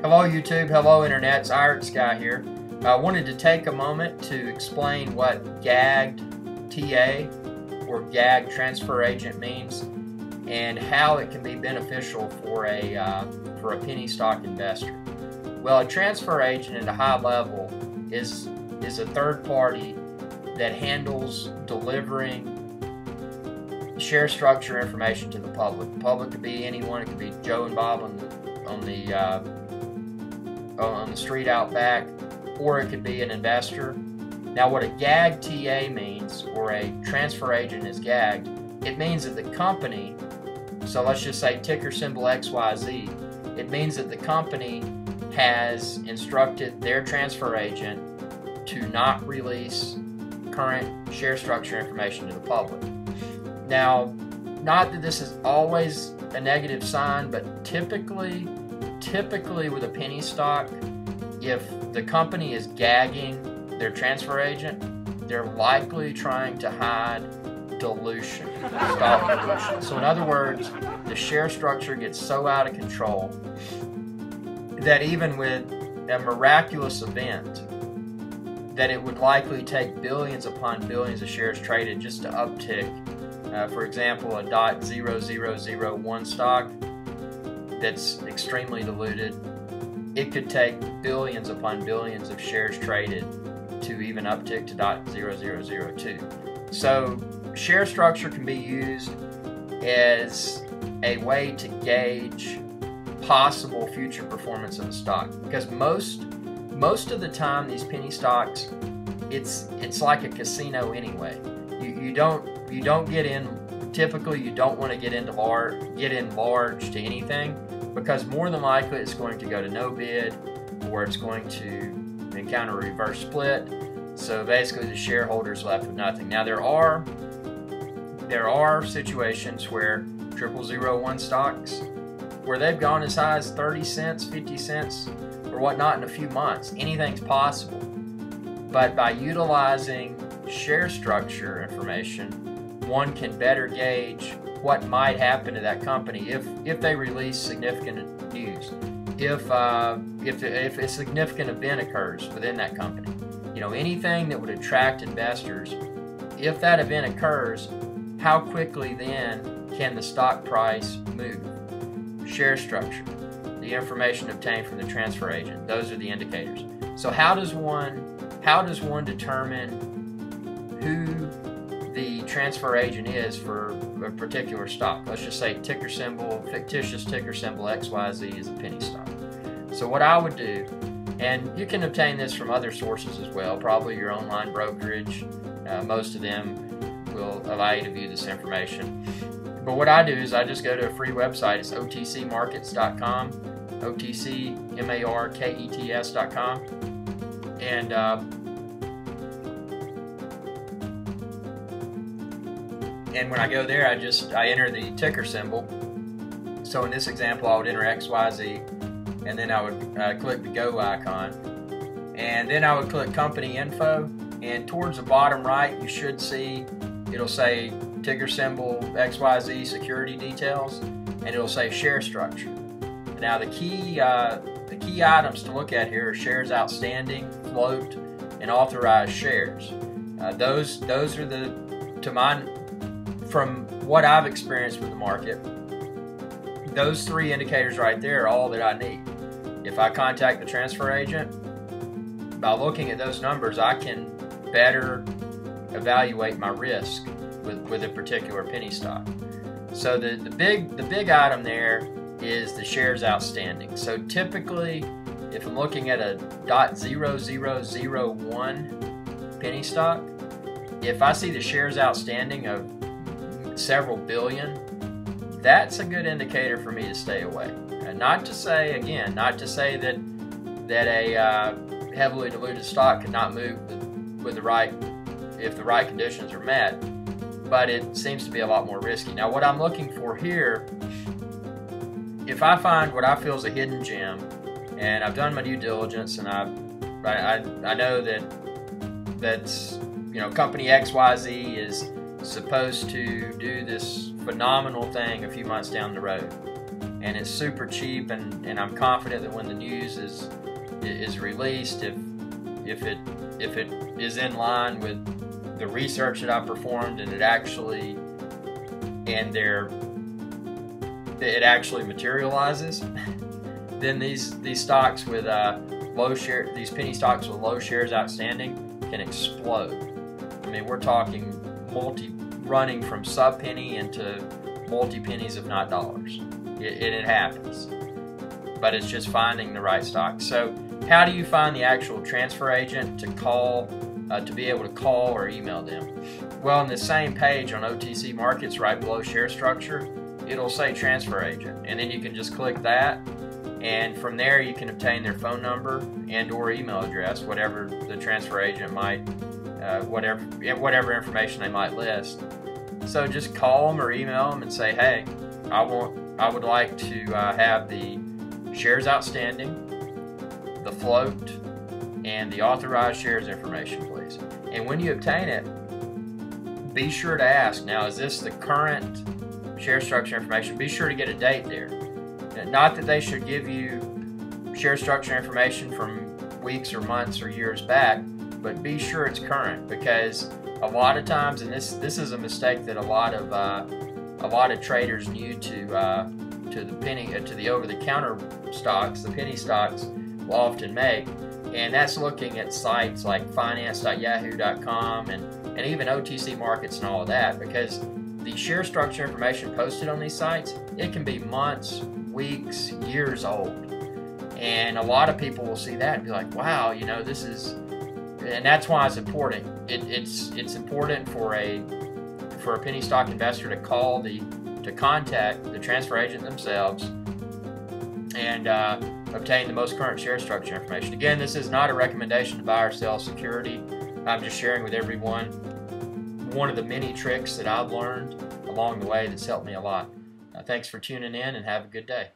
Hello YouTube, hello Internet, it's Iron Sky here. I wanted to take a moment to explain what Gagged TA or Gagged transfer agent means and how it can be beneficial for a penny stock investor. Well, a transfer agent at a high level is a third party that handles delivering share structure information to the public. The public could be anyone. It could be Joe and Bob on the street out back, or it could be an investor. Now, what a gagged TA means, or a transfer agent is gagged, it means that the company, so let's just say ticker symbol XYZ, it means that the company has instructed their transfer agent to not release current share structure information to the public. Now, not that this is always a negative sign, but typically with a penny stock, if the company is gagging their transfer agent, they're likely trying to hide dilution, stock dilution. So in other words, the share structure gets so out of control that even with a miraculous event, that it would likely take billions upon billions of shares traded just to uptick. For example, a .0001 stock that's extremely diluted, it could take billions upon billions of shares traded to even uptick to .0002. So share structure can be used as a way to gauge possible future performance of the stock, because most of the time these penny stocks, it's like a casino anyway. You don't get in. Typically, you don't want to get in large to anything, because more than likely it's going to go to no bid, or it's going to encounter a reverse split. So basically, the shareholder's left with nothing. Now there are situations where 0001 stocks, where they've gone as high as 30 cents, 50 cents, or whatnot in a few months. Anything's possible. But by utilizing share structure information, one can better gauge what might happen to that company if they release significant news, if a significant event occurs within that company. You know, anything that would attract investors. If that event occurs, how quickly then can the stock price move? Share structure, the information obtained from the transfer agent, those are the indicators. So how does one determine who the transfer agent is for a particular stock? Let's just say fictitious ticker symbol XYZ is a penny stock. So what I would do, and you can obtain this from other sources as well, probably your online brokerage, most of them will allow you to view this information. But what I do is I just go to a free website. It's otcmarkets.com, otcmarkets.com, and when I go there, I enter the ticker symbol. So in this example, I would enter XYZ, and then I would click the go icon, and then I would click company info, and towards the bottom right, you should see, it'll say ticker symbol XYZ security details, and it'll say share structure. Now the key items to look at here are shares outstanding, float, and authorized shares. Those are from what I've experienced with the market, those three indicators right there are all that I need. If I contact the transfer agent, by looking at those numbers, I can better evaluate my risk with a particular penny stock. So the big item there is the shares outstanding. So typically, if I'm looking at a .0001 penny stock, if I see the shares outstanding of several billion, that's a good indicator for me to stay away. And not to say that a heavily diluted stock could not move if the right conditions are met, but it seems to be a lot more risky. Now what I'm looking for here, if I find what I feel is a hidden gem, and I've done my due diligence, and I know that's company XYZ is supposed to do this phenomenal thing a few months down the road, and it's super cheap, and I'm confident that when the news is released, if it is in line with the research that I performed, and it actually materializes, then these stocks with these penny stocks with low shares outstanding can explode. I mean, we're talking running from sub-penny into multi-pennies, if not dollars. It happens, but it's just finding the right stock. So how do you find the actual transfer agent to call, to be able to call or email them? Well, on the same page on OTC Markets, right below share structure, it'll say transfer agent, and then you can just click that, and from there you can obtain their phone number and or email address, whatever the transfer agent might, whatever information they might list. So just call them or email them and say, hey, I would like to have the shares outstanding, the float, and the authorized shares information, please. And when you obtain it, be sure to ask, now, is this the current share structure information? Be sure to get a date there. Not that they should give you share structure information from weeks or months or years back, but be sure it's current, because a lot of times, and this is a mistake that a lot of traders new to the over-the-counter stocks, the penny stocks, will often make, and that's looking at sites like finance.yahoo.com and even OTC Markets and all of that, because the share structure information posted on these sites, it can be months, weeks, years old, and a lot of people will see that and be like, wow, you know, this is, and that's why it's important. It's important for a penny stock investor to contact the transfer agent themselves and obtain the most current share structure information. Again, this is not a recommendation to buy or sell security. I'm just sharing with everyone one of the many tricks that I've learned along the way that's helped me a lot. Thanks for tuning in, and have a good day.